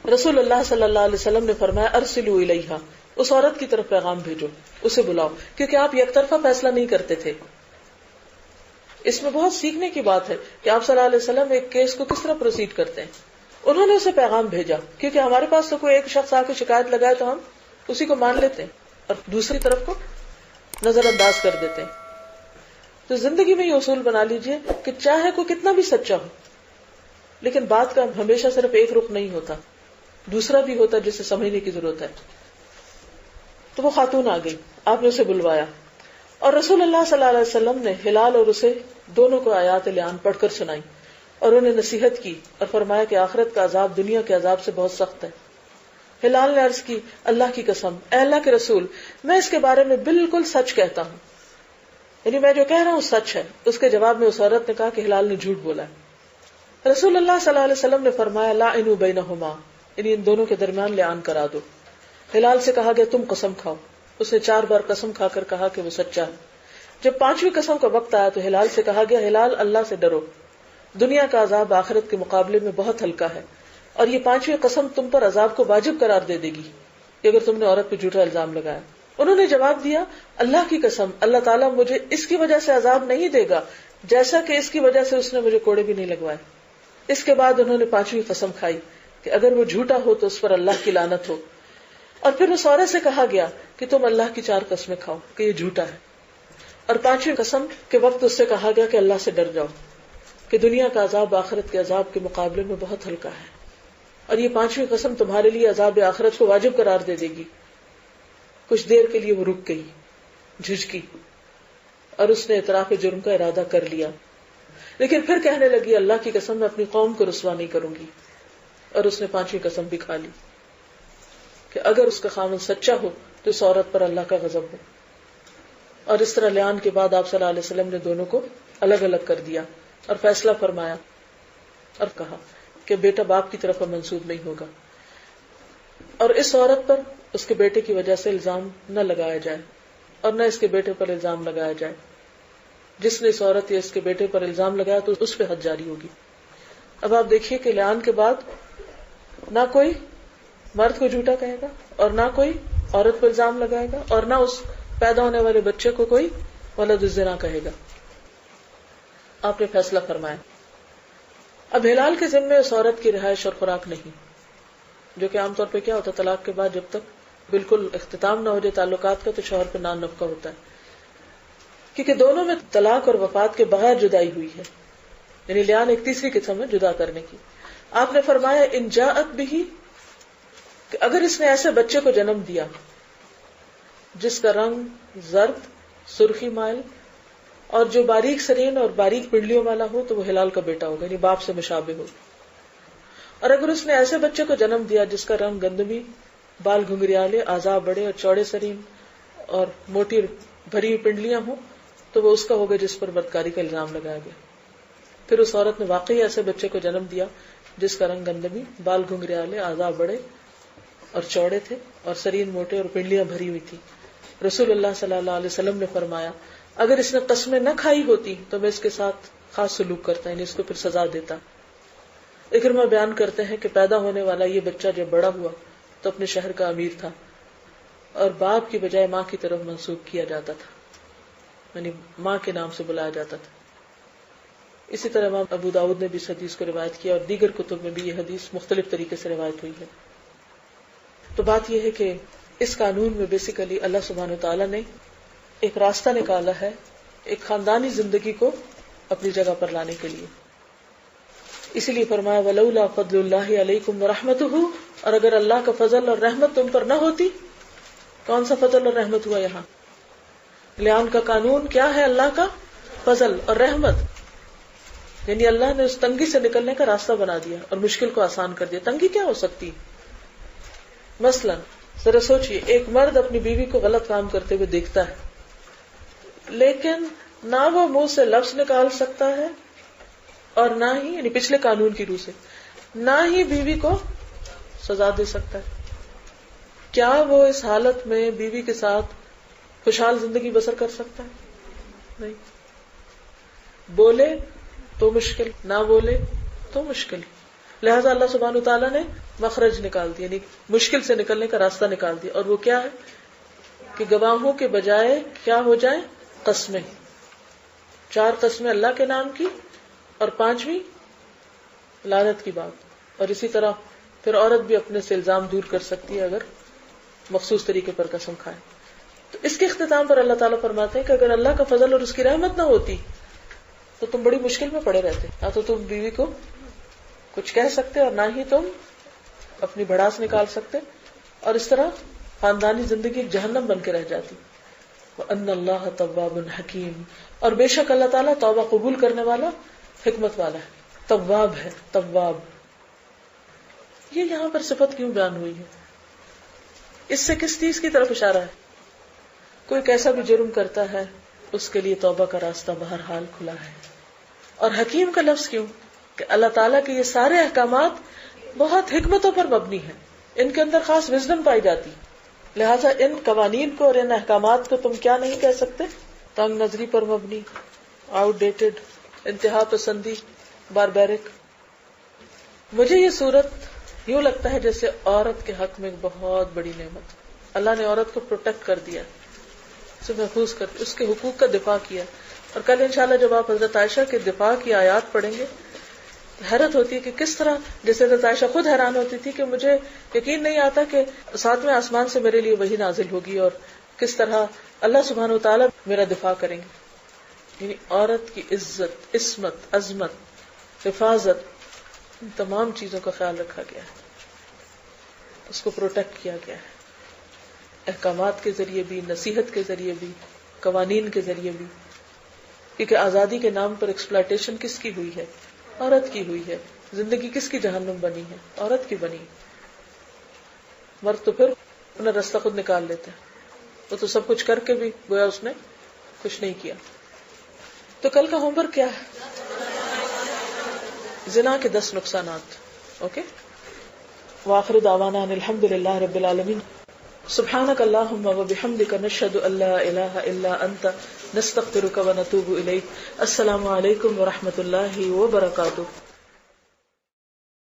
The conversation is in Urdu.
رسول اللہ صلی اللہ علیہ وسلم نے فرمایا ارسلوا الیہا، اس عورت کی طرف پیغام بھیجو، اسے بلاؤ، کیونکہ آپ یک طرفہ فیصلہ نہیں کرتے تھے. اس میں بہت سیکھنے کی بات ہے کہ آپ صلی اللہ علیہ وسلم ایک کیس کو کس طرح پروسیڈ کرتے ہیں. انہوں نے اسے پیغام بھیجا، کیونکہ ہمارے پاس تو کوئی ایک شخص آ کے شکایت لگائے تو ہم اسی کو مان لیتے ہیں اور دوسری طرف کو نظر انداز کر دیتے ہیں. تو زندگی میں یہ اصول بنا لیجئے کہ چاہے کوئی کتنا بھی سچا ہو، لیکن بات کا ہمیشہ صرف ایک رخ نہیں ہوتا، دوسرا بھی ہوتا جسے سمجھنے کی ضرورت ہے. تو وہ خاتون آ گئی، آپ نے اسے بلوایا، اور رسول اللہ صلی اللہ علیہ وسلم نے ہلال اور اسے دونوں کو آیات لعان پڑھ کر سنائی اور انہیں نصیحت کی اور فرمایا کہ آخرت کا عذاب دنیا کے عذاب سے بہت سخت ہے. ہلال نے عرض کی اللہ کی قسم، اے اللہ کے رسول، میں اس کے بارے میں بالکل سچ کہتا ہوں، یعنی میں جو کہہ رہا ہوں سچ ہے. اس کے جواب میں اس عورت نے کہا کہ ہلال نے جھوٹ بولا ہے. رسول اللہ صلی اللہ علیہ وسلم نے فرمایا لاعنوا بینہما، یعنی ان دونوں کے درمیان لعان کرا دو. ہلال سے کہا گیا تم قسم کھاؤ. اس نے 4 بار قسم کھا کر کہا کہ وہ سچا ہے. جب 5ویں قسم کا وقت آیا تو ہلال سے کہا گیا ہلال اللہ سے ڈرو، دنیا کا عذاب آخرت کے مقابلے میں بہت ہلکا ہے، اور یہ 5ویں قسم تم پر عذاب کو واجب قرار دے دے گی کہ اگر تم نے عورت پہ جھوٹا الزام لگایا. انہوں نے جواب دیا اللہ کی قسم، اللہ تعالیٰ مجھے اس کی وجہ سے عذاب نہیں دے گا جیسا کہ اس کی وجہ سے اس نے مجھے کوڑے بھی نہیں لگوائے. اس کے بعد انہوں نے 5ویں قسم کھائی کہ اگر وہ جھوٹا ہو تو اس پر اللہ کی لعنت ہو. اور پھر اس عورت سے کہا گیا کہ تم اللہ کی 4 قسمیں کھاؤ کہ یہ جھوٹا ہے. اور 5ویں قسم کے وقت اس سے کہا گیا کہ اللہ سے ڈر جاؤ کہ دنیا کا عذاب آخرت کے عذاب کے مقابلے میں بہت ہلکا ہے، اور یہ 5ویں قسم تمہارے لیے عذاب آخرت کو واجب قرار دے دے گی. کچھ دیر کے لیے وہ رک گئی، جھجکی، اور اس نے اعتراف جرم کا ارادہ کر لیا، لیکن پھر کہنے لگی اللہ کی قسم میں اپنی قوم کو رسوا نہیں کروں گی. اور اس نے 5ویں قسم بھی کھا لی کہ اگر اس کا خامن سچا ہو تو اس عورت پر اللہ کا غضب ہو. اور اس طرح لعان کے بعد آپ صلی اللہ علیہ وسلم نے دونوں کو الگ الگ کر دیا اور فیصلہ فرمایا اور کہا کہ بیٹا باپ کی طرف منسوب نہیں ہوگا، اور اس عورت پر اس کے بیٹے کی وجہ سے الزام نہ لگایا جائے اور نہ اس کے بیٹے پر الزام لگایا جائے. جس نے اس عورت یا اس کے بیٹے پر الزام لگایا تو اس پہ حد جاری ہوگی. اب آپ دیکھیے کہ لعان کے بعد نہ کوئی مرد کو جھوٹا کہے گا اور نہ کوئی عورت پر الزام لگائے گا اور نہ اس پیدا ہونے والے بچے کو کوئی ولد الزنا کہے گا. آپ نے فیصلہ فرمایا. اب ہلال کے ذمے اس عورت کی رہائش اور خوراک نہیں، جو کہ عام طور پہ کیا ہوتا ہے طلاق کے بعد جب تک بالکل اختتام نہ ہو جائے تعلقات کا تو شوہر پہ نان نفقہ ہوتا ہے، کیونکہ دونوں میں طلاق اور وفات کے بغیر جدائی ہوئی ہے. یعنی لعان ایک تیسری قسم ہے جدا کرنے کی. آپ نے فرمایا ان جاءت بہ، کہ اگر اس نے ایسے بچے کو جنم دیا جس کا رنگ زرد سرخی مائل اور جو باریک سرین اور باریک پنڈلیوں والا ہو تو وہ ہلال کا بیٹا ہوگا، یعنی باپ سے مشابہ ہو. اور اگر اس نے ایسے بچے کو جنم دیا جس کا رنگ گندمی، بال گھنگریالے، اعضاء بڑے اور چوڑے سرین اور موٹی بھری ہوئی پنڈلیاں ہوں تو وہ اس کا ہوگا جس پر بدکاری کا الزام لگایا گیا. پھر اس عورت نے واقعی ایسے بچے کو جنم دیا جس کا رنگ گندمی، بال گھنگریالے، اعضاء بڑے اور چوڑے تھے اور سرین موٹے اور پنڈلیاں بھری ہوئی تھی. رسول اللہ صلی اللہ علیہ وسلم نے فرمایا اگر اس نے قسمیں نہ کھائی ہوتی تو میں اس کے ساتھ خاص سلوک کرتا، یعنی اس کو پھر سزا دیتا. اکرمہ بیان کرتے ہیں کہ پیدا ہونے والا یہ بچہ جب بڑا ہوا تو اپنے شہر کا امیر تھا اور باپ کی بجائے ماں کی طرف منسوب کیا جاتا تھا، یعنی ماں کے نام سے بلایا جاتا تھا. اسی طرح امام ابو داؤد نے بھی اس حدیث کو روایت کیا اور دیگر کتب میں بھی یہ حدیث مختلف طریقے سے روایت ہوئی ہے. تو بات یہ ہے کہ اس قانون میں بیسیکلی اللہ سبحانہ وتعالیٰ نے ایک راستہ نکالا ہے ایک خاندانی زندگی کو اپنی جگہ پر لانے کے لیے. اسی لیے فرمایا ولولا فضل اللہ علیکم ورحمتہ، اور اگر اللہ کا فضل اور رحمت تم پر نہ ہوتی. کون سا فضل اور رحمت ہوا یہاں؟ لعان کا قانون کیا ہے؟ اللہ کا فضل اور رحمت، یعنی اللہ نے اس تنگی سے نکلنے کا راستہ بنا دیا اور مشکل کو آسان کر دیا. تنگی کیا ہو سکتی؟ مثلا ذرا سوچئے ایک مرد اپنی بیوی کو غلط کام کرتے ہوئے دیکھتا ہے لیکن نہ وہ منہ سے لفظ نکال سکتا ہے اور نہ ہی یعنی پچھلے قانون کی روح سے نہ ہی بیوی کو سزا دے سکتا ہے. کیا وہ اس حالت میں بیوی کے ساتھ خوشحال زندگی بسر کر سکتا ہے؟ نہیں. بولے تو مشکل، نہ بولے تو مشکل. لہذا اللہ سبحانہ تعالیٰ نے مخرج نکال دیا، یعنی مشکل سے نکلنے کا راستہ نکال دیا. اور وہ کیا ہے کہ گواہوں کے بجائے کیا ہو جائیں؟ قسمیں. 4 قسمیں اللہ کے نام کی اور 5ویں لعنت کی بات. اور اسی طرح پھر عورت بھی اپنے سے الزام دور کر سکتی ہے اگر مخصوص طریقے پر قسم کھائے. تو اس کے اختتام پر اللہ تعالیٰ فرماتے ہیں کہ اگر اللہ کا فضل اور اس کی رحمت نہ ہوتی تو تم بڑی مشکل میں پڑے رہتے. نہ تو تم بیوی کو کچھ کہہ سکتے اور نہ ہی تم اپنی بھڑاس نکال سکتے، اور اس طرح خاندانی زندگی ایک جہنم بن کے رہ جاتی. وَأَنَّ اللَّهَ تَوَّابٌ حَكِيمٌ، اور بے شک اللہ تعالیٰ توبہ قبول کرنے والا، حکمت والا ہے، تواب ہے، تواب. یہ یہاں پر صفت کیوں بیان ہوئی ہے؟ اس سے کس چیز کی طرف اشارہ ہے؟ کوئی کیسا بھی جرم کرتا ہے اس کے لیے توبہ کا راستہ بہرحال کھلا ہے. اور حکیم کا لفظ کیوں؟ کہ اللہ تعالیٰ کے یہ سارے احکامات بہت حکمتوں پر مبنی ہیں، ان کے اندر خاص وزڈم پائی جاتی. لہٰذا ان قوانین کو اور ان احکامات کو تم کیا نہیں کہہ سکتے؟ تنگ نظری پر مبنی، آؤٹ ڈیٹڈ، انتہا پسندی، باربیرک. مجھے یہ صورت یوں لگتا ہے جیسے عورت کے حق میں ایک بہت بڑی نعمت. اللہ نے عورت کو پروٹیکٹ کر دیا، اسے محفوظ کر دیا، اس کے حقوق کا دفاع کیا. اور کل انشاءاللہ جب آپ حضرت عائشہ کے دفاع کی آیات پڑھیں گے تو حیرت ہوتی ہے کہ کس طرح، جیسے حضرت عائشہ خود حیران ہوتی تھی کہ مجھے یقین نہیں آتا کہ 7ویں آسمان سے میرے لیے وحی نازل ہوگی اور کس طرح اللہ سبحانہ وتعالی میرا دفاع کریں گے. یعنی عورت کی عزت، عصمت، عظمت، حفاظت، ان تمام چیزوں کا خیال رکھا گیا ہے، اس کو پروٹیکٹ کیا گیا ہے، احکامات کے ذریعے بھی، نصیحت کے ذریعے بھی، قوانین کے ذریعے بھی. کیونکہ آزادی کے نام پر ایکسپلائٹیشن کس کی ہوئی ہے؟ عورت کی ہوئی ہے. زندگی کس کی جہنم بنی ہے؟ عورت کی بنی. مرد تو پھر اپنا راستہ خود نکال لیتے ہیں، وہ تو سب کچھ کر کے بھی گویا اس نے کچھ نہیں کیا. تو کل کا ہوم ورک کیا ہے؟ زنا کے 10 نقصانات. اوکے. وآخر دعوانا ان الحمد للہ رب العالمین. سبحانک اللہم وبحمدک نشہد ان لا الہ الا انت نستغفرک ونتوب الیک. السلام علیکم ورحمۃ اللہ وبرکاتہ.